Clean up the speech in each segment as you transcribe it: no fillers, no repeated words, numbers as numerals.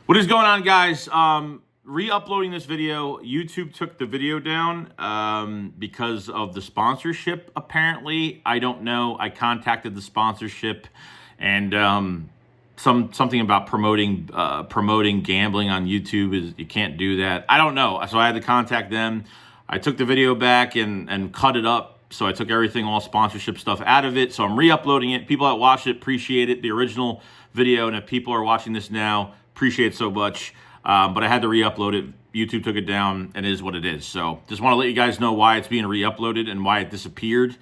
What is going on, guys? Re-uploading this video. YouTube took the video down because of the sponsorship, apparently. I don't know. I contacted the sponsorship and something about promoting gambling on YouTube is you can't do that. I don't know. So I had to contact them. I took the video back and cut it up. So I took everything, all sponsorship stuff out of it. So I'm re-uploading it. People that watched it appreciate it, the original video. And if people are watching this now, appreciate it so much. But I had to re-upload it. YouTube took it down, and it is what it is. So just want to let you guys know why it's being re-uploaded and why it disappeared,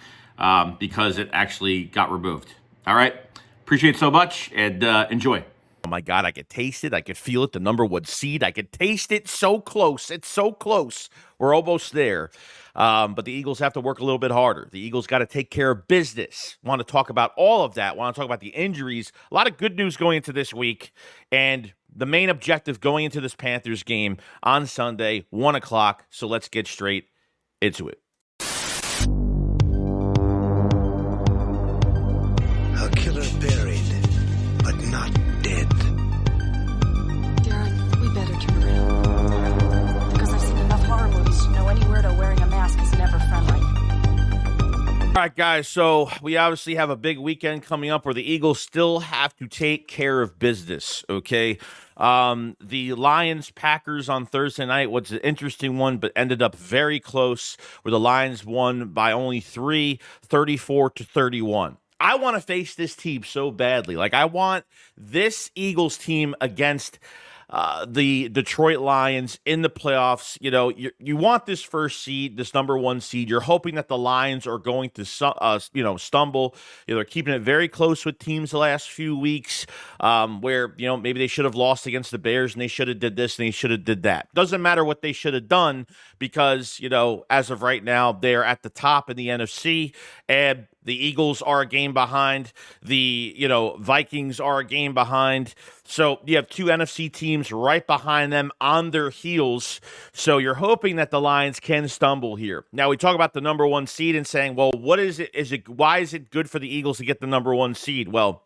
because it actually got removed. All right. Appreciate it so much, and enjoy. Oh my God, I could taste it. I could feel it. The number one seed. I could taste it. So close. It's so close. We're almost there. But the Eagles have to work a little bit harder. The Eagles got to take care of business. Want to talk about all of that. Want to talk about the injuries. A lot of good news going into this week. And the main objective going into this Panthers game on Sunday, 1 o'clock. So let's get straight into it. A killer buried, but not dead. Darren, we better turn around. Because I've seen enough horror movies to know any weirdo wearing a mask is never friendly. All right, guys, so we obviously have a big weekend coming up where the Eagles still have to take care of business, okay? The Lions-Packers on Thursday night was an interesting one, but ended up very close, where the Lions won by only 3, 34-31. I want to face this team so badly. Like, I want this Eagles team against the Detroit Lions in the playoffs. You know, you want this first seed, this number one seed. You're hoping that the Lions are going to, stumble. You know, they're keeping it very close with teams the last few weeks, where, you know, maybe they should have lost against the Bears and they should have did this and they should have did that. Doesn't matter what they should have done because, you know, as of right now, they're at the top in the NFC, and the Eagles are a game behind. The, Vikings are a game behind. So you have two NFC teams right behind them on their heels. So you're hoping that the Lions can stumble here. Now we talk about the number one seed and saying, well, what is it? Why is it good for the Eagles to get the number one seed? Well,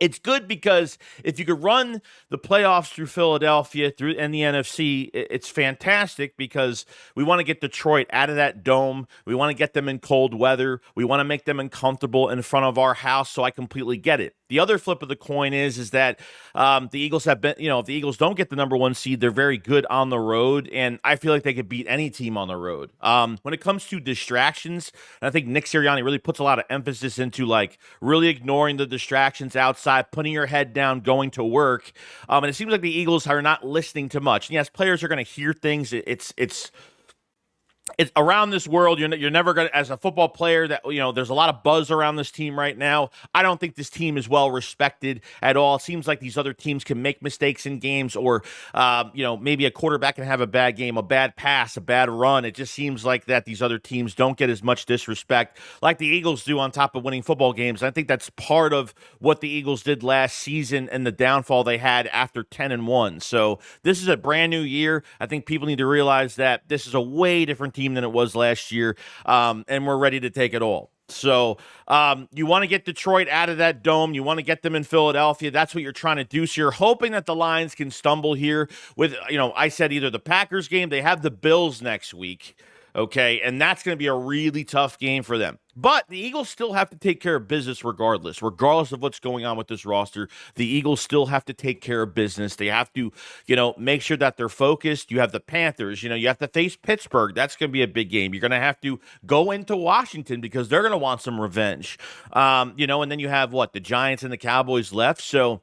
it's good because if you could run the playoffs through Philadelphia and the NFC, it's fantastic because we want to get Detroit out of that dome. We want to get them in cold weather. We want to make them uncomfortable in front of our house, so I completely get it. The other flip of the coin is that the Eagles have been, if the Eagles don't get the number one seed, they're very good on the road, and I feel like they could beat any team on the road. When it comes to distractions, I think Nick Sirianni really puts a lot of emphasis into like really ignoring the distractions outside, putting your head down, going to work. And it seems like the Eagles are not listening to much. And yes, players are going to hear things. It's around this world. You're never going to, as a football player, that, there's a lot of buzz around this team right now. I don't think this team is well respected at all. It seems like these other teams can make mistakes in games, or, maybe a quarterback can have a bad game, a bad pass, a bad run. It just seems like that these other teams don't get as much disrespect like the Eagles do on top of winning football games. I think that's part of what the Eagles did last season and the downfall they had after 10-1. So this is a brand new year. I think people need to realize that this is a way different team than it was last year, and we're ready to take it all. So you want to get Detroit out of that dome. You want to get them in Philadelphia. That's what you're trying to do. So you're hoping that the Lions can stumble here with, I said either the Packers game, they have the Bills next week. Okay, and that's going to be a really tough game for them. But the Eagles still have to take care of business regardless of what's going on with this roster. The Eagles still have to take care of business. They have to, make sure that they're focused. You have the Panthers, you have to face Pittsburgh. That's going to be a big game. You're going to have to go into Washington because they're going to want some revenge. And then you have the Giants and the Cowboys left. So,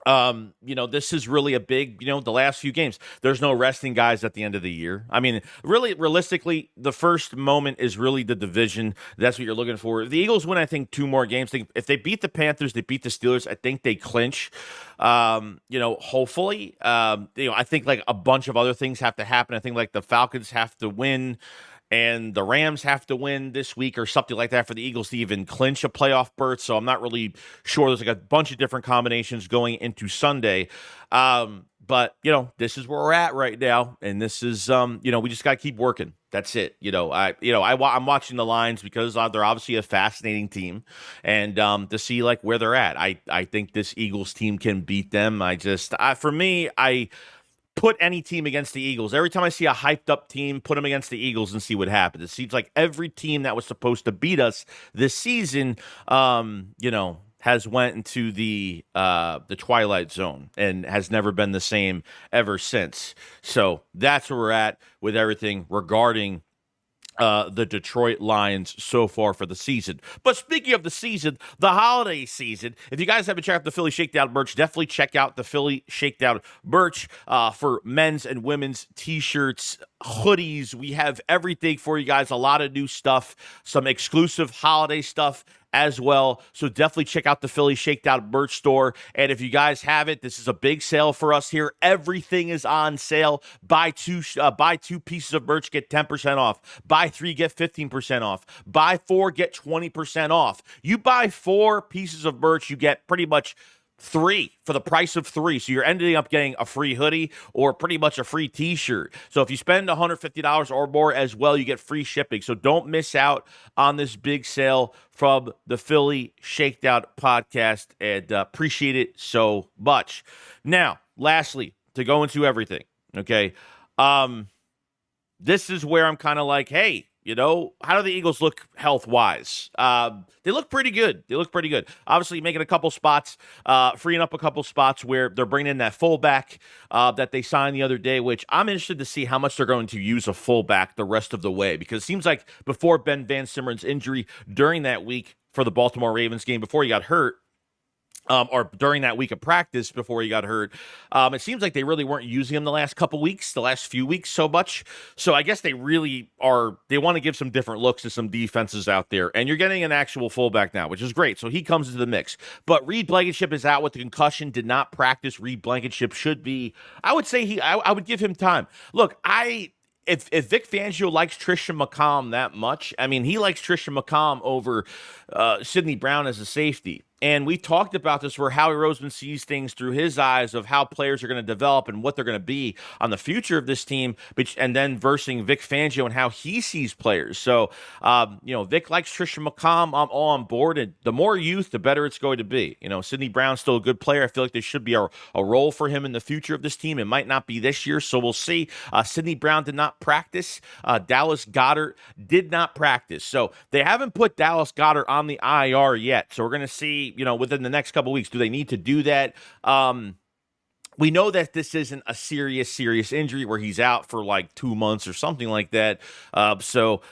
this is really a big, the last few games. There's no resting guys at the end of the year. I mean, really, realistically, the first moment is really the division. That's what you're looking for. If the Eagles win, I think, 2 more games. If they beat the Panthers, they beat the Steelers, I think they clinch. Hopefully. I think like a bunch of other things have to happen. I think like the Falcons have to win and the Rams have to win this week or something like that for the Eagles to even clinch a playoff berth. So I'm not really sure. There's like a bunch of different combinations going into Sunday. But, this is where we're at right now. And this is, we just got to keep working. That's it. I'm watching the Lions because they're obviously a fascinating team, and to see like where they're at, I think this Eagles team can beat them. For me, I put any team against the Eagles. Every time I see a hyped up team, put them against the Eagles and see what happens. It seems like every team that was supposed to beat us this season, has went into the twilight zone and has never been the same ever since. So that's where we're at with everything regarding the Detroit Lions so far for the season. But speaking of the season, the holiday season, if you guys haven't checked out the Philly Shakedown merch, definitely check out the Philly Shakedown merch for men's and women's t-shirts, hoodies. We have everything for you guys, a lot of new stuff, some exclusive holiday stuff as well. So definitely check out the Philly Shakedown merch store. And if you guys have it, this is a big sale for us here. Everything is on sale. Buy two pieces of merch, get 10% off. Buy 3, get 15% off. Buy 4, get 20% off. You buy 4 pieces of merch, you get pretty much 3 for the price of 3. So you're ending up getting a free hoodie or pretty much a free t-shirt. So if you spend $150 or more as well, you get free shipping. So don't miss out on this big sale from the Philly Shakedown podcast, and appreciate it so much. Now, lastly, to go into everything, okay, this is where I'm kind of like, hey, how do the Eagles look health-wise? They look pretty good. Obviously, making a couple spots, freeing up a couple spots where they're bringing in that fullback that they signed the other day, which I'm interested to see how much they're going to use a fullback the rest of the way, because it seems like before Ben Van Simmeren's injury during that week for the Baltimore Ravens game, before he got hurt, or during that week of practice before he got hurt, it seems like they really weren't using him the last few weeks so much. So I guess they really they want to give some different looks to some defenses out there. And you're getting an actual fullback now, which is great. So he comes into the mix. But Reed Blankenship is out with the concussion, did not practice. Reed Blankenship should be, I would say I would give him time. Look, If Vic Fangio likes Tristan McCollum that much, I mean, he likes Tristan McCollum over Sidney Brown as a safety. And we talked about this where Howie Roseman sees things through his eyes of how players are going to develop and what they're going to be on the future of this team, and then versing Vic Fangio and how he sees players. So, Vic likes Tristan McCollum. I'm all on board. And the more youth, the better it's going to be. Sidney Brown's still a good player. I feel like there should be a role for him in the future of this team. It might not be this year, so we'll see. Sidney Brown did not practice. Dallas Goedert did not practice. So they haven't put Dallas Goedert on the IR yet. So we're going to see, within the next couple of weeks, do they need to do that? We know that this isn't a serious injury where he's out for like 2 months or something like that. So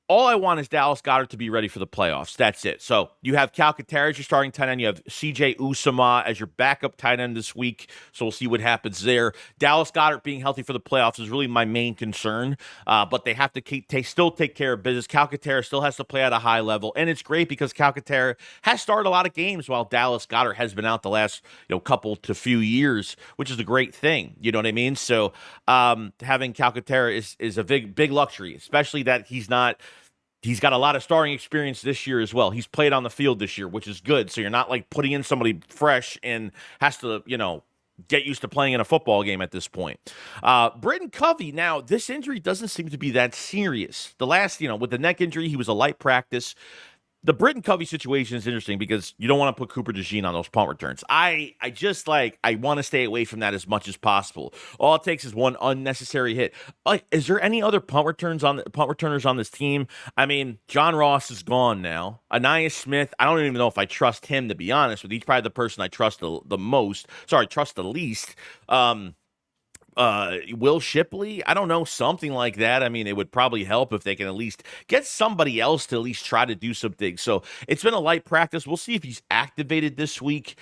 all I want is Dallas Goedert to be ready for the playoffs. That's it. So you have Calcaterra as your starting tight end. You have CJ Usama as your backup tight end this week. So we'll see what happens there. Dallas Goedert being healthy for the playoffs is really my main concern. But they have to still take care of business. Calcaterra still has to play at a high level. And it's great because Calcaterra has started a lot of games while Dallas Goedert has been out the last couple to few years, which is a great thing. You know what I mean? So having Calcaterra is a big luxury, especially that he's got a lot of starting experience this year as well. He's played on the field this year, which is good. So you're not like putting in somebody fresh and has to, get used to playing in a football game at this point. Britton Covey, now, this injury doesn't seem to be that serious. The last, with the neck injury, he was a light practice. The Britton Covey situation is interesting because you don't want to put Cooper DeJean on those punt returns. I want to stay away from that as much as possible. All it takes is one unnecessary hit. Like, is there any other punt returners on this team? I mean, John Ross is gone now. Anais Smith, I don't even know if I trust him, to be honest with you. He's probably the person I trust trust the least. Will Shipley, I don't know, something like that. I mean, it would probably help if they can at least get somebody else to at least try to do something. So it's been a light practice. We'll see if he's activated this week.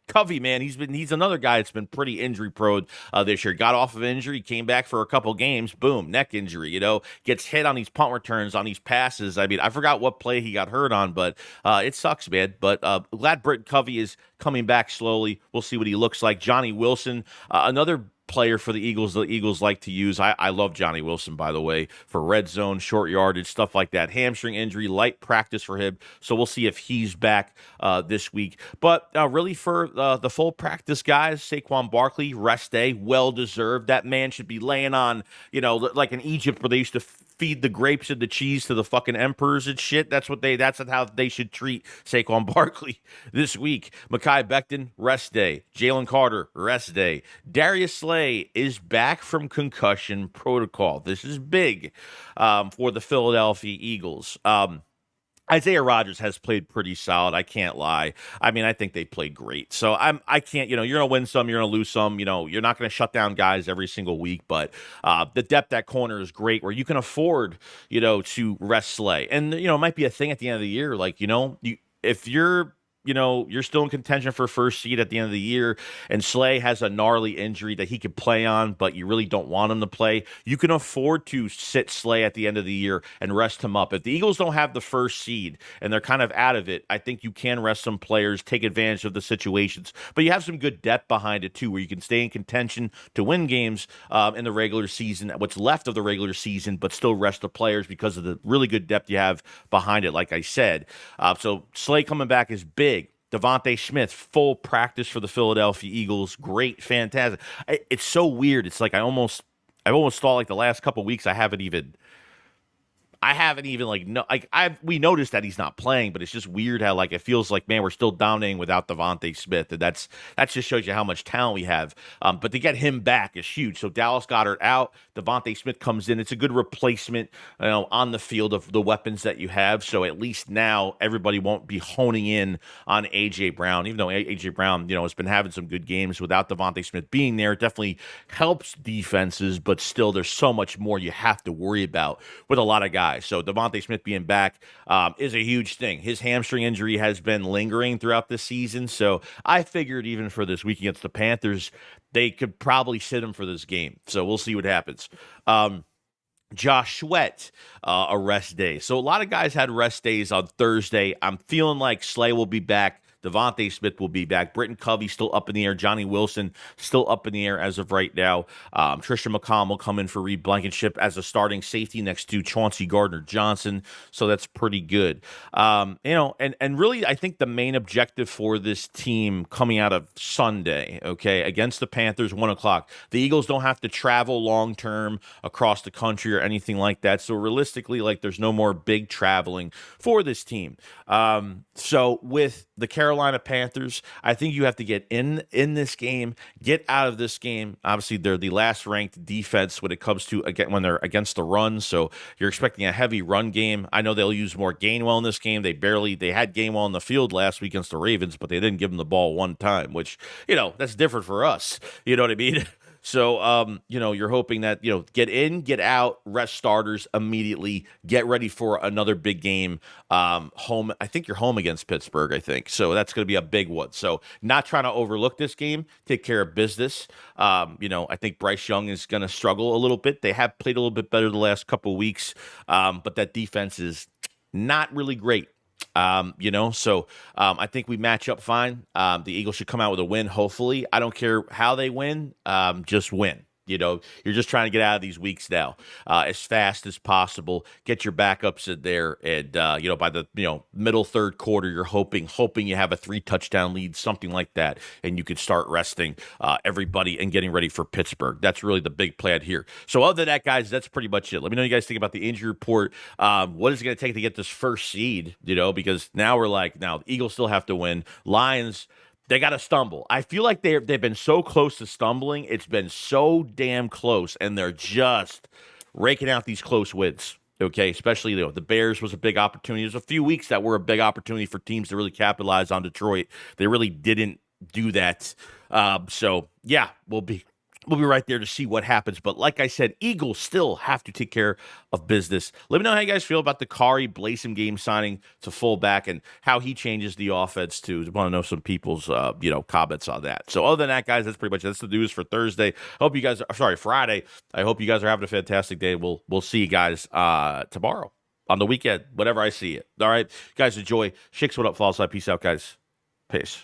Covey, man, he's another guy that's been pretty injury prone this year. Got off of injury, came back for a couple games, boom, neck injury. Gets hit on these punt returns, on these passes. I mean, I forgot what play he got hurt on, but it sucks, man. But glad Britton Covey is coming back slowly. We'll see what he looks like. Johnny Wilson, another player for the Eagles like to use. I love Johnny Wilson, by the way, for red zone, short yardage, stuff like that. Hamstring injury, light practice for him. So we'll see if he's back this week. But really for the full practice guys, Saquon Barkley, rest day, well-deserved. That man should be laying on, like in Egypt where they used to feed the grapes and the cheese to the fucking emperors and shit. That's how they should treat Saquon Barkley this week. Mekhi Becton, rest day. Jalen Carter, rest day. Darius Slay is back from concussion protocol. This is big for the Philadelphia Eagles. Isaiah Rodgers has played pretty solid. I can't lie. I mean, I think they played great. So I can't, you're going to win some, you're going to lose some. You're not going to shut down guys every single week, but the depth at corner is great where you can afford, to rest Slay. And, it might be a thing at the end of the year. Like, if you're still in contention for first seed at the end of the year, and Slay has a gnarly injury that he could play on, but you really don't want him to play, you can afford to sit Slay at the end of the year and rest him up. If the Eagles don't have the first seed and they're kind of out of it, I think you can rest some players, take advantage of the situations. But you have some good depth behind it, too, where you can stay in contention to win games in the regular season, what's left of the regular season, but still rest the players because of the really good depth you have behind it, like I said. So Slay coming back is big. Devontae Smith, full practice for the Philadelphia Eagles. Great, fantastic. It's so weird. It's like I almost thought like the last couple of weeks I haven't even we noticed that he's not playing, but it's just weird how it feels like, man, we're still dominating without Devontae Smith, and that just shows you how much talent we have. But to get him back is huge. So Dallas Goedert out, Devontae Smith comes in. It's a good replacement, on the field of the weapons that you have. So at least now everybody won't be honing in on AJ Brown, even though AJ Brown, has been having some good games without Devontae Smith being there. It definitely helps defenses, but still, there's so much more you have to worry about with a lot of guys. So Devontae Smith being back is a huge thing. His hamstring injury has been lingering throughout the season, so I figured even for this week against the Panthers, they could probably sit him for this game. So we'll see what happens. Josh Sweat, a rest day. So a lot of guys had rest days on Thursday. I'm feeling like Slay will be back. Devontae Smith will be back. Britton Covey still up in the air. Johnny Wilson still up in the air as of right now. Trisha McCollum will come in for Reed Blankenship as a starting safety next to Chauncey Gardner-Johnson. So that's pretty good. And really, I think the main objective for this team coming out of Sunday, against the Panthers, 1:00. The Eagles don't have to travel long term across the country or anything like that. So realistically, there's no more big traveling for this team. So with the Carolina Panthers, I think you have to get in this game, get out of this game. Obviously, they're the last ranked defense when it comes to when they're against the run. So you're expecting a heavy run game. I know they'll use more Gainwell in this game. They had Gainwell on the field last week against the Ravens, but they didn't give him the ball one time, which, that's different for us. You know what I mean? So, you're hoping that, get in, get out, rest starters immediately, get ready for another big game. Home, I think you're home against Pittsburgh, I think. So that's going to be a big one. So not trying to overlook this game, take care of business. I think Bryce Young is going to struggle a little bit. They have played a little bit better the last couple of weeks, but that defense is not really great. So I think we match up fine. The Eagles should come out with a win, hopefully. I don't care how they win, just win. You're just trying to get out of these weeks now as fast as possible. Get your backups in there, and by the middle third quarter, you're hoping you have a 3-touchdown lead, something like that, and you could start resting everybody and getting ready for Pittsburgh. That's really the big plan here. So other than that, guys, that's pretty much it. Let me know what you guys think about the injury report. What is it going to take to get this first seed? Because now the Eagles still have to win. Lions, they got to stumble. I feel like they've been so close to stumbling. It's been so damn close, and they're just raking out these close wins. Especially the Bears was a big opportunity. There's a few weeks that were a big opportunity for teams to really capitalize on Detroit. They really didn't do that. So yeah, we'll be right there to see what happens. But like I said, Eagles still have to take care of business. Let me know how you guys feel about the Kari Blasem game signing to fullback and how he changes the offense too. I want to know some people's comments on that. So other than that, guys, that's pretty much the news for Thursday. Friday. I hope you guys are having a fantastic day. We'll see you guys tomorrow on the weekend, whenever I see it. All right, guys, enjoy. Shakes, what up, fall side. Peace out, guys. Peace.